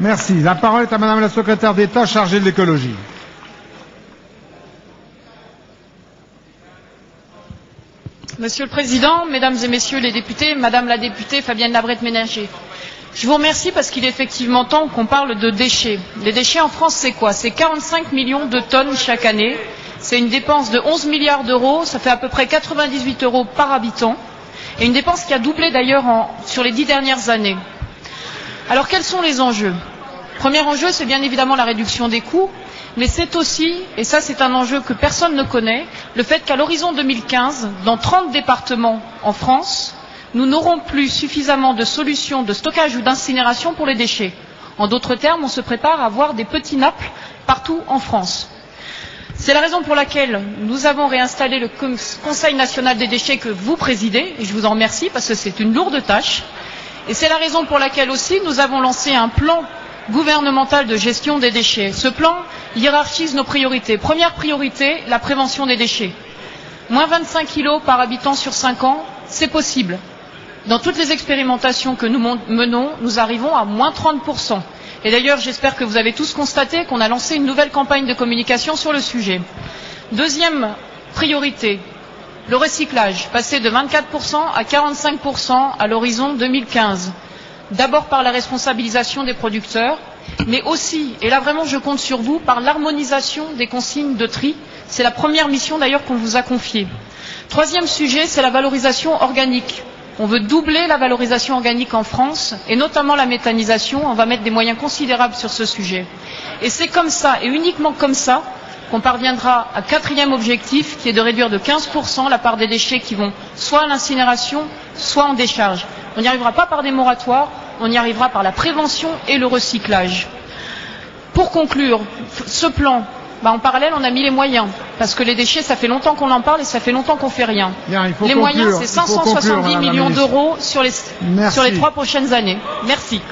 Merci. La parole est à Madame la secrétaire d'État chargée de l'écologie. Monsieur le Président, Mesdames et Messieurs les députés, Madame la députée Fabienne Labrette-Ménager, je vous remercie parce qu'il est effectivement temps qu'on parle de déchets. Les déchets en France, c'est quoi? C'est 45 millions de tonnes chaque année. C'est une dépense de 11 milliards d'euros. Ça fait à peu près 98 € par habitant. Et une dépense qui a doublé d'ailleurs sur les 10 dernières années. Alors quels sont les enjeux? Premier enjeu, c'est bien évidemment la réduction des coûts. Mais c'est aussi, et ça c'est un enjeu que personne ne connaît, le fait qu'à l'horizon 2015, dans 30 départements en France, nous n'aurons plus suffisamment de solutions de stockage ou d'incinération pour les déchets. En d'autres termes, on se prépare à avoir des petits naples partout en France. C'est la raison pour laquelle nous avons réinstallé le Conseil national des déchets que vous présidez, et je vous en remercie parce que c'est une lourde tâche. Et c'est la raison pour laquelle aussi nous avons lancé un plan gouvernemental de gestion des déchets. Ce plan hiérarchise nos priorités. Première priorité, la prévention des déchets. Moins 25 kilos par habitant sur 5 ans, c'est possible. Dans toutes les expérimentations que nous menons, nous arrivons à moins 30%. Et d'ailleurs, j'espère que vous avez tous constaté qu'on a lancé une nouvelle campagne de communication sur le sujet. Deuxième priorité, le recyclage, passé de 24% à 45% à l'horizon 2015. D'abord par la responsabilisation des producteurs, mais aussi, et là vraiment je compte sur vous, par l'harmonisation des consignes de tri. C'est la première mission d'ailleurs qu'on vous a confiée. Troisième sujet, c'est la valorisation organique. On veut doubler la valorisation organique en France, et notamment la méthanisation. On va mettre des moyens considérables sur ce sujet. Et c'est comme ça, et uniquement comme ça, qu'on parviendra à quatrième objectif, qui est de réduire de 15% la part des déchets qui vont soit à l'incinération, soit en décharge. On n'y arrivera pas par des moratoires, on y arrivera par la prévention et le recyclage. Pour conclure, ce plan, en parallèle, on a mis les moyens, parce que les déchets, ça fait longtemps qu'on en parle et ça fait longtemps qu'on fait rien. Bien, les moyens, c'est 570 millions d'euros sur les 3 prochaines années. Merci.